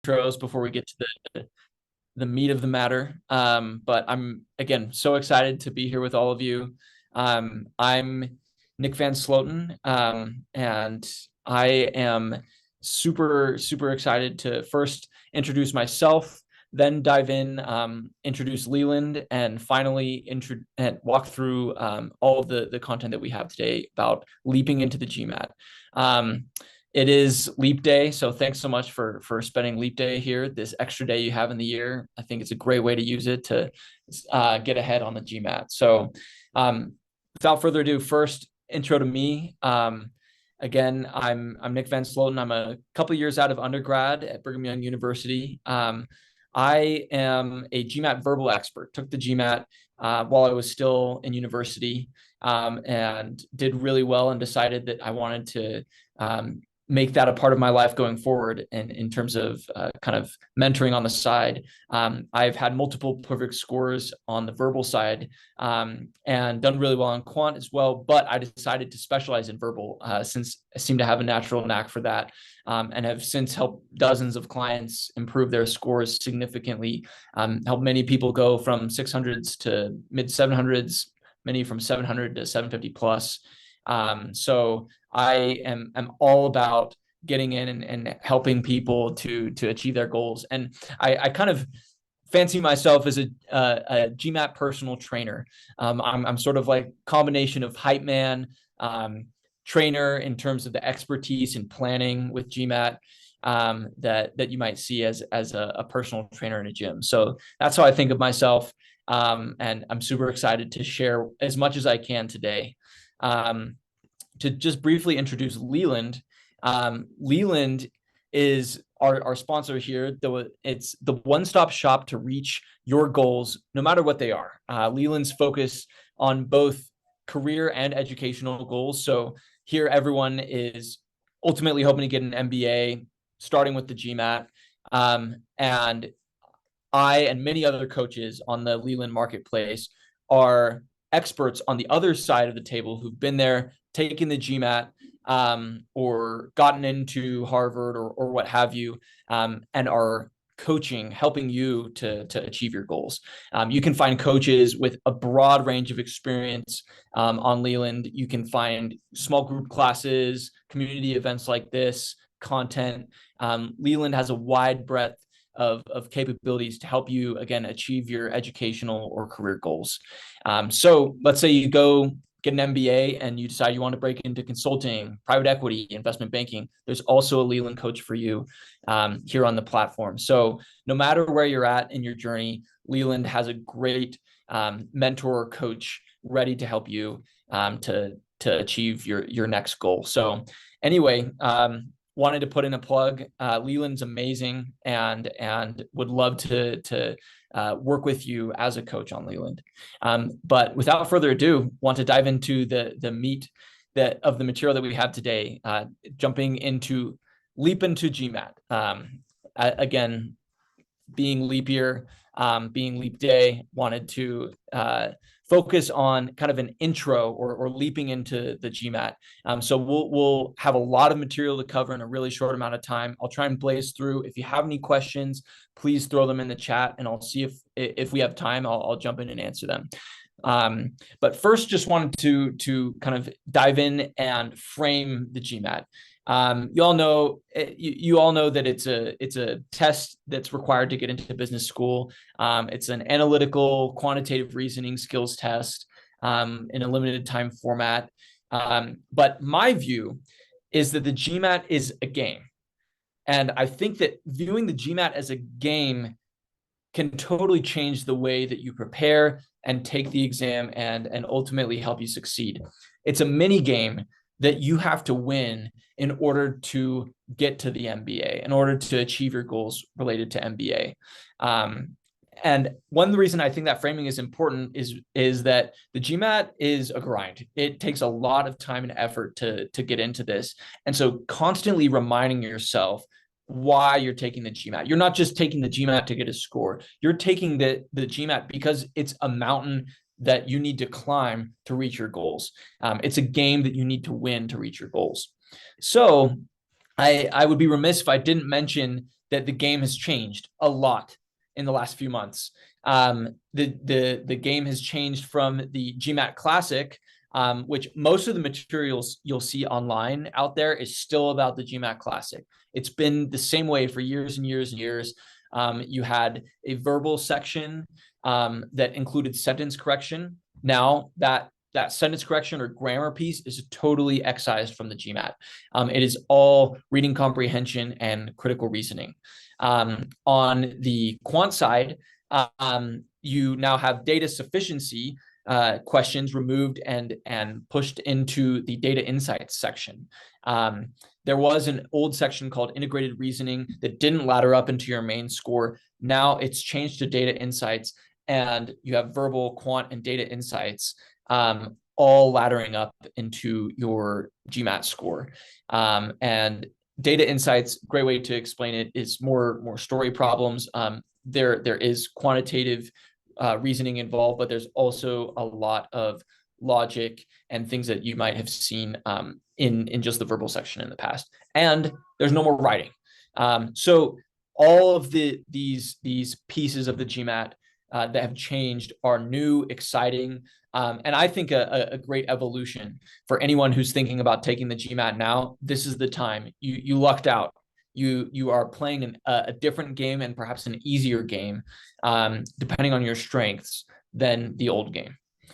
intros before we get to the meat of the matter. But I'm again so excited to be here with all of you. I'm Nick Van Sloten, and I am super excited to first introduce myself, then dive in, introduce Leland, and finally walk through all of the content that we have today about leaping into the GMAT. It is Leap Day, so thanks so much for spending Leap Day here, this extra day you have in the year. I think it's a great way to use it to get ahead on the GMAT. So without further ado, first intro to me. Again, I'm Nick Van Sloten. I'm a couple years out of undergrad at Brigham Young University. I am a GMAT Verbal expert. Took the GMAT while I was still in university, and did really well, and decided that I wanted to make that a part of my life going forward in terms of kind of mentoring on the side. I've had multiple perfect scores on the verbal side, and done really well on quant as well, but I decided to specialize in verbal since I seem to have a natural knack for that, and have since helped dozens of clients improve their scores significantly, helped many people go from 600s to mid 700s, many from 700 to 750 plus. So I am all about getting in and helping people to achieve their goals. And I kind of fancy myself as a GMAT personal trainer. I'm sort of like combination of hype man, trainer in terms of the expertise in planning with GMAT, that you might see as a personal trainer in a gym. So that's how I think of myself. And I'm super excited to share as much as I can today. To just briefly introduce Leland, Leland is our sponsor here. It's the one-stop shop to reach your goals, no matter what they are. Leland's focus on both career and educational goals. So here, everyone is ultimately hoping to get an MBA, starting with the GMAT. And I and many other coaches on the Leland marketplace are experts on the other side of the table who've been there, taken the GMAT, or gotten into Harvard or what have you, and are coaching, helping you to achieve your goals. You can find coaches with a broad range of experience on Leland. You can find small group classes, community events like this, content. Leland has a wide breadth of capabilities to help you, again, achieve your educational or career goals. So let's say you go get an MBA and you decide you want to break into consulting, private equity, investment banking. There's also a Leland coach for you here on the platform. So no matter where you're at in your journey, Leland has a great mentor or coach ready to help you to achieve your next goal. So anyway, wanted to put in a plug. Leland's amazing, and would love to work with you as a coach on Leland. But without further ado, want to dive into the meat of the material that we have today. Jumping into leap into GMAT. Again, being leap year, being leap day, wanted to focus on kind of an intro or leaping into the GMAT. So we'll have a lot of material to cover in a really short amount of time. I'll try and blaze through. If you have any questions, please throw them in the chat, and I'll see if we have time, I'll jump in and answer them. But first, just wanted to kind of dive in and frame the GMAT. You all know that it's a test that's required to get into business school. It's an analytical, quantitative reasoning skills test in a limited time format. But my view is that the GMAT is a game. And I think that viewing the GMAT as a game can totally change the way that you prepare and take the exam and ultimately help you succeed. It's a mini game that you have to win in order to get to the MBA, in order to achieve your goals related to MBA. And one of the reason I think that framing is important is that the GMAT is a grind. It takes a lot of time and effort to get into this. And so constantly reminding yourself why you're taking the GMAT. You're not just taking the GMAT to get a score. You're taking the GMAT because it's a mountain that you need to climb to reach your goals. It's a game that you need to win to reach your goals. So I would be remiss if I didn't mention that the game has changed a lot in the last few months. The game has changed from the GMAT Classic, which most of the materials you'll see online out there is still about the GMAT Classic. It's been the same way for years and years and years. You had a verbal section that included sentence correction. Now that sentence correction or grammar piece is totally excised from the GMAT. It is all reading comprehension and critical reasoning. On the quant side, you now have data sufficiency questions removed and pushed into the data insights section. There was an old section called integrated reasoning that didn't ladder up into your main score. Now it's changed to data insights, and you have verbal, quant, and data insights all laddering up into your GMAT score. And data insights, great way to explain it, is more story problems. There is quantitative reasoning involved, but there's also a lot of logic and things that you might have seen in just the verbal section in the past. And there's no more writing. So all of these pieces of the GMAT that have changed are new, exciting, and I think a great evolution for anyone who's thinking about taking the GMAT now. This is the time. You lucked out. You are playing a different game, and perhaps an easier game, depending on your strengths, than the old game.